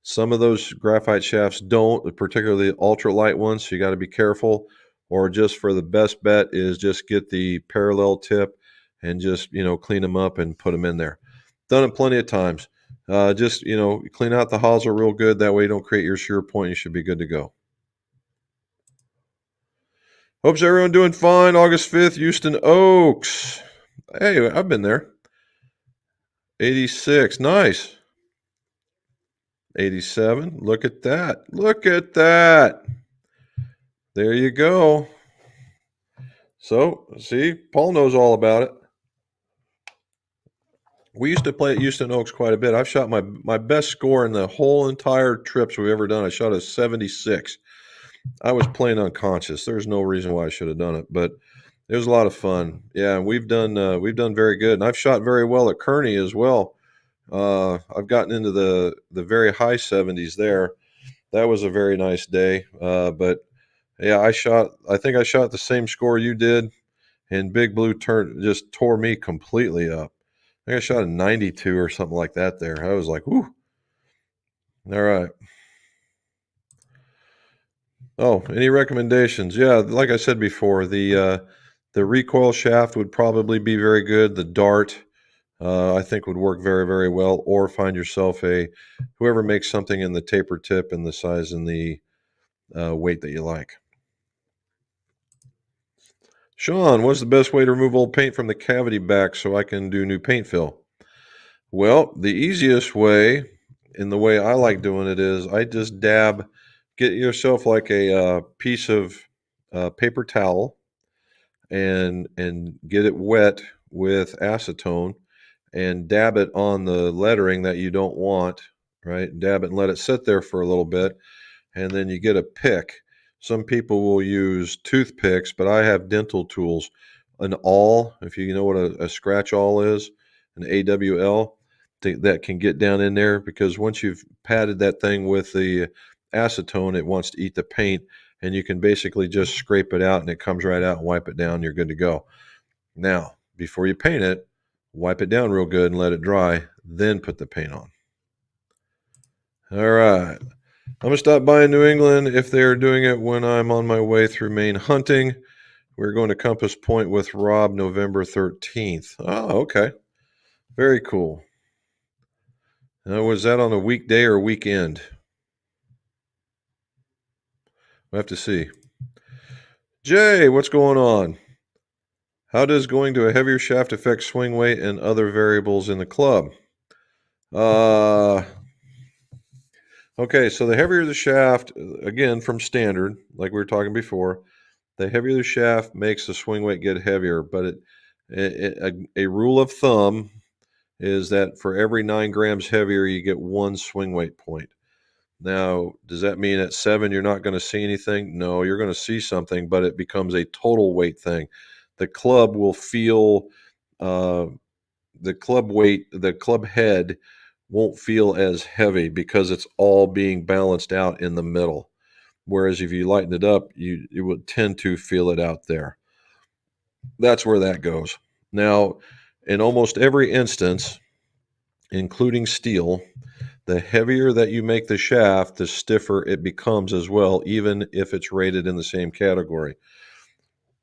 Some of those graphite shafts don't, particularly ultralight ones, so you got to be careful. Or just for the best bet is just get the parallel tip and just clean them up and put them in there. Done it plenty of times. Just clean out the hosel real good. That way you don't create your shear point. You should be good to go. Hope's everyone doing fine. August 5th, Houston Oaks. Hey, I've been there. 86, nice. 87, look at that. Look at that. There you go. So, see, Paul knows all about it. We used to play at Houston Oaks quite a bit. I've shot my best score in the whole entire trips we've ever done. I shot a 76. I was playing unconscious. There's no reason why I should have done it, but it was a lot of fun. Yeah, and we've done very good, and I've shot very well at Kearney as well. I've gotten into the very high 70s there. That was a very nice day. But yeah, I think I shot the same score you did, and Big Blue just tore me completely up. I think I shot a 92 or something like that there. I was like, whoo. All right. Oh, any recommendations? Yeah, like I said before, the recoil shaft would probably be very good. The dart, I think, would work very, very well. Or find yourself whoever makes something in the taper tip and the size and the weight that you like. Sean, what's the best way to remove old paint from the cavity back so I can do new paint fill? Well, the easiest way, and the way I like doing it, is I just get yourself like a piece of paper towel and get it wet with acetone and dab it on the lettering that you don't want, right? Dab it and let it sit there for a little bit, and then you get a pick. Some people will use toothpicks, but I have dental tools. An awl, if you know what a scratch awl is, an AWL, that can get down in there, because once you've patted that thing with the acetone, it wants to eat the paint, and you can basically just scrape it out and it comes right out and wipe it down. You're good to go. Now, before you paint it, wipe it down real good and let it dry, then put the paint on. All right. I'm going to stop by in New England if they're doing it when I'm on my way through Maine hunting. We're going to Compass Point with Rob November 13th. Oh, okay. Very cool. Now, was that on a weekday or weekend? We'll have to see. Jay, what's going on? How does going to a heavier shaft affect swing weight and other variables in the club? Okay, so the heavier the shaft, again, from standard, like we were talking before, the heavier the shaft makes the swing weight get heavier. But a rule of thumb is that for every 9 grams heavier, you get 1 swing weight point. Now, does that mean at 7 you're not going to see anything? No, you're going to see something, but it becomes a total weight thing. The club will feel the club weight, the club head won't feel as heavy because it's all being balanced out in the middle. Whereas if you lighten it up, you would tend to feel it out there. That's where that goes. Now, in almost every instance, including steel, the heavier that you make the shaft, the stiffer it becomes as well, even if it's rated in the same category.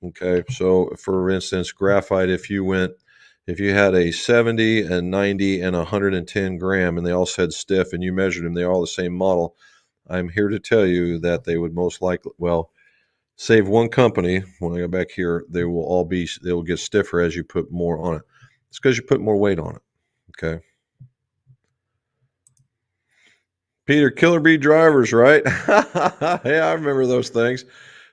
Okay, so for instance, graphite, if you had a 70 and 90 and 110 gram and they all said stiff and you measured them, they're all the same model, I'm here to tell you that they would most likely, save one company. When I go back here, they will get stiffer as you put more on it. It's because you put more weight on it. Okay. Peter, Killer Bee drivers, right? Yeah, I remember those things.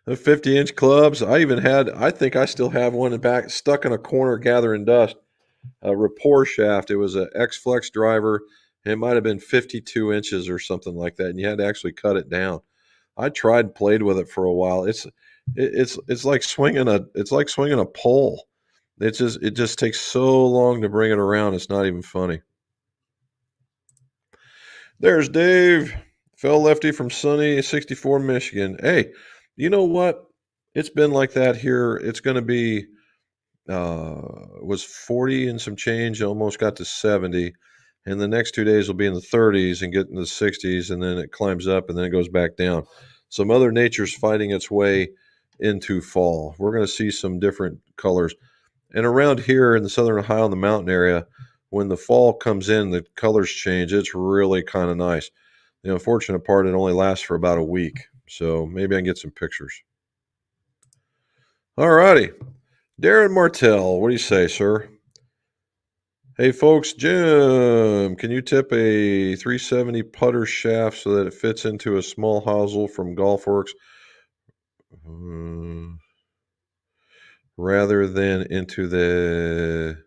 The 50-inch clubs. I think I still have one in back, stuck in a corner gathering dust. A rapport shaft. It was an X-Flex driver. It might have been 52 inches or something like that, and you had to actually cut it down. I tried, played with it for a while. It's like swinging a pole. It just takes so long to bring it around. It's not even funny. There's Dave, fell lefty from sunny 64 Michigan. Hey, you know what? It's been like that here. It's going to be was 40 and some change, almost got to 70. And the next 2 days will be in the 30s and get in the 60s, and then it climbs up and then it goes back down. So Mother Nature's fighting its way into fall. We're going to see some different colors. And around here in the southern Ohio in the mountain area, when the fall comes in, the colors change. It's really kind of nice. The unfortunate part, it only lasts for about a week. So maybe I can get some pictures. All righty. Darren Martell, what do you say, sir? Hey, folks, Jim, can you tip a 370 putter shaft so that it fits into a small hosel from GolfWorks rather than into the...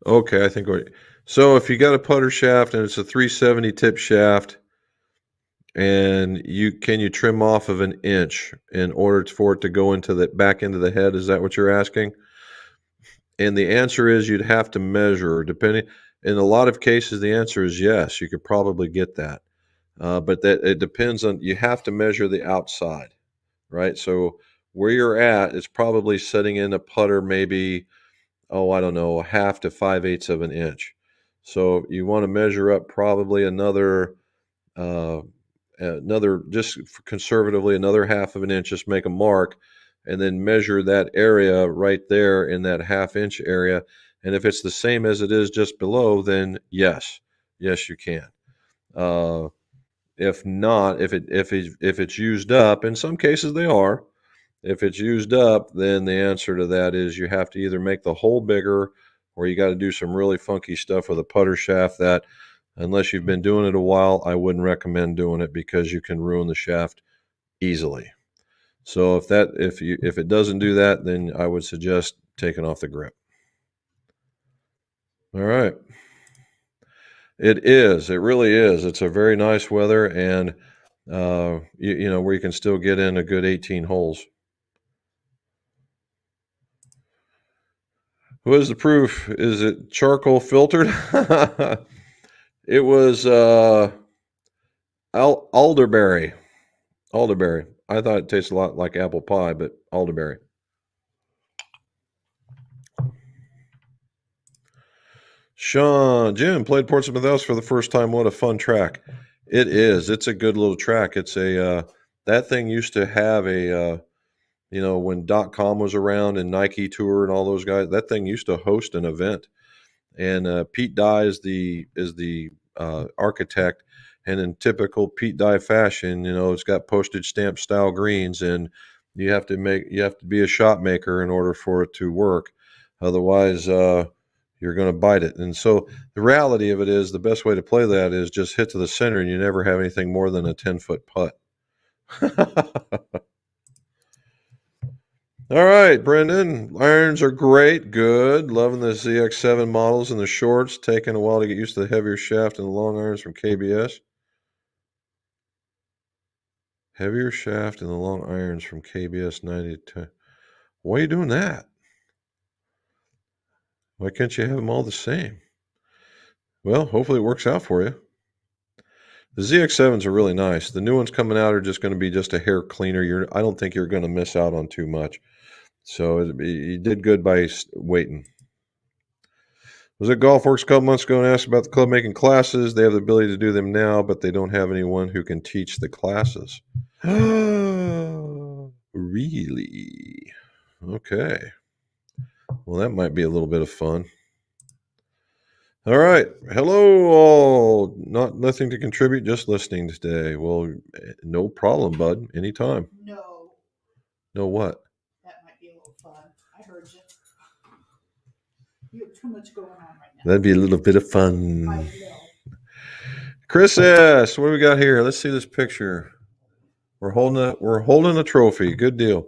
Okay, I think so. If you got a putter shaft and it's a 370 tip shaft, and you trim off of an inch in order for it to go into the back into the head? Is that what you're asking? And the answer is you'd have to measure. Depending, in a lot of cases, the answer is yes. You could probably get that, but that it depends on. You have to measure the outside, right? So where you're at is probably setting in a putter, maybe, oh, I don't know, a half to 5/8 of an inch. So you want to measure up probably uh, another, just conservatively, another half of an inch. Just make a mark, and then measure that area right there in that half-inch area. And if it's the same as it is just below, then yes, you can. Uh, if not, if it's used up, in some cases they are. If it's used up, then the answer to that is you have to either make the hole bigger, or you got to do some really funky stuff with a putter shaft that, unless you've been doing it a while, I wouldn't recommend doing it because you can ruin the shaft easily. So if it doesn't do that, then I would suggest taking off the grip. All right. It is. It really is. It's a very nice weather, and where you can still get in a good 18 holes. What is the proof? Is it charcoal filtered? It was elderberry. Elderberry. I thought it tasted a lot like apple pie, but elderberry. Sean, Jim played Portsmouth House for the first time. What a fun track! It is. It's a good little track. It's a that thing used to have a when .com was around and Nike Tour and all those guys. That thing used to host an event, and Pete Dye is the architect. And in typical Pete Dye fashion, it's got postage stamp style greens, and you have to be a shot maker in order for it to work. Otherwise, you're going to bite it. And so the reality of it is, the best way to play that is just hit to the center, and you never have anything more than a 10-foot putt. All right, Brendan. Irons are great. Good. Loving the ZX7 models and the shorts. Taking a while to get used to the heavier shaft and the long irons from KBS. Heavier shaft and the long irons from KBS 90. Why are you doing that? Why can't you have them all the same? Well, hopefully it works out for you. The ZX7s are really nice. The new ones coming out are just going to be just a hair cleaner. I don't think you're going to miss out on too much. So you did good by waiting. Was at GolfWorks a couple months ago and asked about the club making classes. They have the ability to do them now, but they don't have anyone who can teach the classes. Really? Okay. Well, that might be a little bit of fun. All right. Hello, all. Nothing to contribute, just listening today. Well, no problem, bud. Anytime. No. No what? That might be a little fun. I heard you. You have too much going on right now. That'd be a little bit of fun. I know. Chris S., what do we got here? Let's see this picture. We're holding a trophy. Good deal.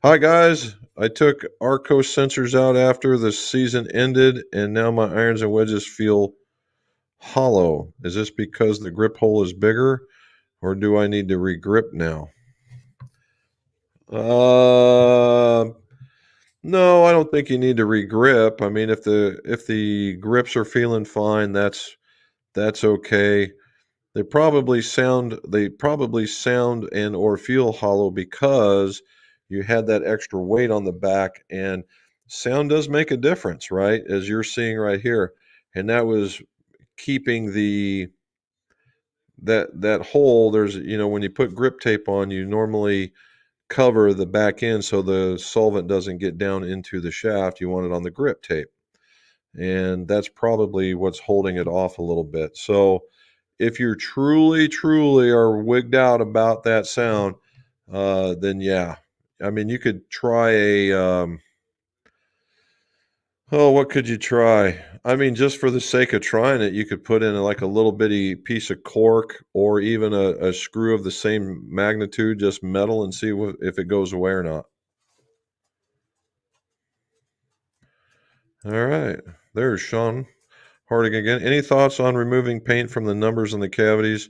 Hi guys. I took Arcos sensors out after the season ended, and now my irons and wedges feel hollow. Is this because the grip hole is bigger, or do I need to regrip now? No, I don't think you need to regrip. I mean, if the grips are feeling fine, that's okay. They probably sound and or feel hollow because you had that extra weight on the back, and sound does make a difference, right? As you're seeing right here. And that was keeping that hole. There's, when you put grip tape on, you normally cover the back end so the solvent doesn't get down into the shaft. You want it on the grip tape. And that's probably what's holding it off a little bit. So if you're truly are wigged out about that sound, then yeah. I mean, you could try what could you try? I mean, just for the sake of trying it, you could put in like a little bitty piece of cork or even a screw of the same magnitude, just metal, and see if it goes away or not. All right. There's Sean Harding again. Any thoughts on removing paint from the numbers in the cavities?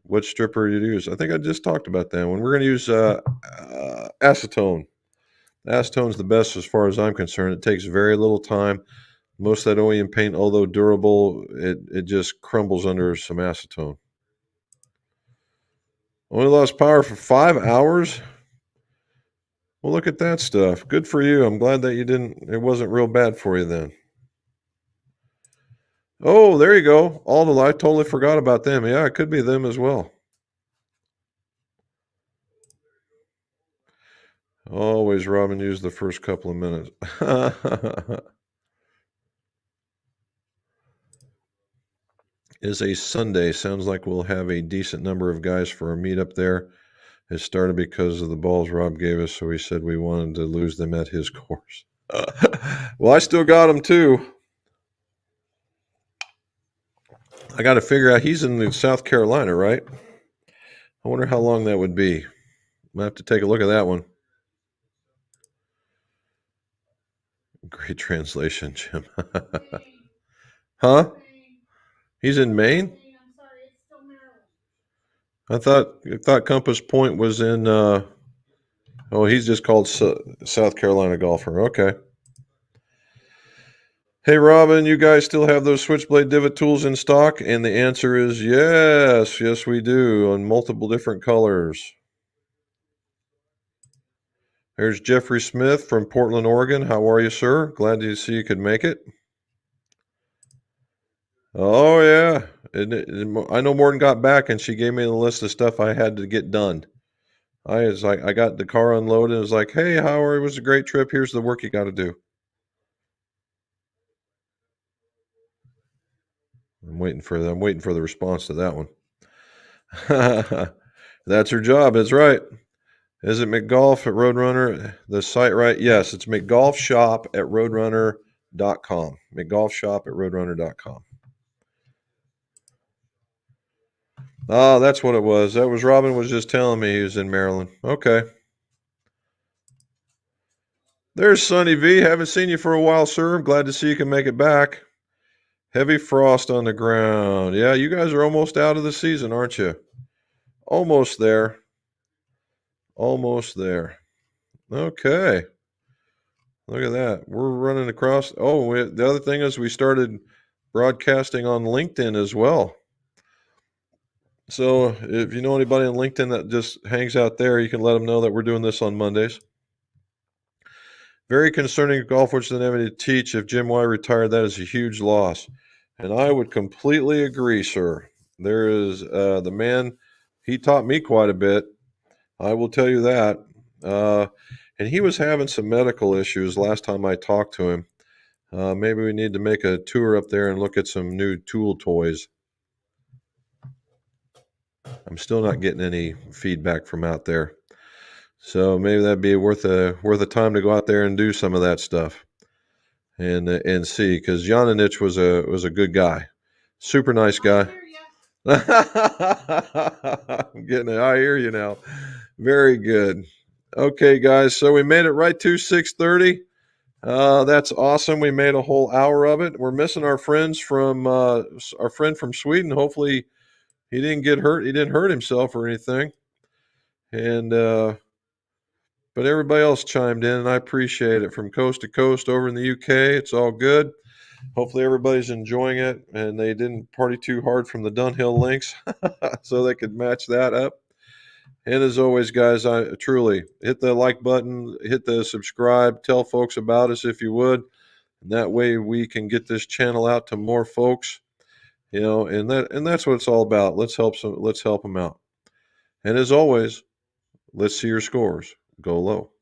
What stripper you use? I think I just talked about that one. We're going to use acetone. Acetone's the best as far as I'm concerned. It takes very little time. Most of that OEM paint, although durable, it just crumbles under some acetone. Only lost power for 5 hours? Well, look at that stuff. Good for you. I'm glad that it wasn't real bad for you then. Oh, there you go. I totally forgot about them. Yeah, it could be them as well. Always Robin used the first couple of minutes. Is a Sunday. Sounds like we'll have a decent number of guys for our meetup there. It started because of the balls Rob gave us, so he said we wanted to lose them at his course. Well, I still got them too. I got to figure out, he's in South Carolina, right? I wonder how long that would be. I'll have to take a look at that one. Great translation, Jim. Huh? He's in Maine? I thought Compass Point was in he's just called South Carolina golfer. Okay. Hey Robin, you guys still have those switchblade divot tools in stock? And the answer is yes. Yes, we do, on multiple different colors. There's Jeffrey Smith from Portland, Oregon. How are you, sir? Glad to see you could make it. Oh yeah. I know Morton got back and she gave me the list of stuff I had to get done. I got the car unloaded. It was like, hey, Howard, it was a great trip. Here's the work you got to do. I'm waiting for the response to that one. That's her job. That's right. Is it McGolf at Roadrunner? The site, right? Yes, it's McGolfshop at Roadrunner.com. McGolfshop at Roadrunner.com. Oh, that's what it was. That was Robin was just telling me he was in Maryland. Okay. There's Sonny V. Haven't seen you for a while, sir. Glad to see you can make it back. Heavy frost on the ground. Yeah, you guys are almost out of the season, aren't you? Almost there. Almost there. Okay. Look at that. We're running across. Oh, the other thing is we started broadcasting on LinkedIn as well. So if you know anybody on LinkedIn that just hangs out there, you can let them know that we're doing this on Mondays. Very concerning golf, which didn't have any to teach. If Jim Y retired, that is a huge loss. And I would completely agree, sir. There is the man, he taught me quite a bit. I will tell you that. And he was having some medical issues last time I talked to him. Maybe we need to make a tour up there and look at some new tool toys. I'm still not getting any feedback from out there. So maybe that'd be worth a time to go out there and do some of that stuff and see, because Janinic was a good guy, super nice guy. I'm getting it. I hear you now. Very good. Okay, guys. So we made it right to 6:30. That's awesome. We made a whole hour of it. We're missing our friend from Sweden. Hopefully, he didn't get hurt. He didn't hurt himself or anything. And but everybody else chimed in, and I appreciate it. From coast to coast over in the UK, it's all good. Hopefully, everybody's enjoying it, and they didn't party too hard from the Dunhill links, so they could match that up. And as always, guys, I truly hit the like button, hit the subscribe, tell folks about us if you would. And that way we can get this channel out to more folks, and that's what it's all about. Let's help them out. And as always, let's see your scores go low.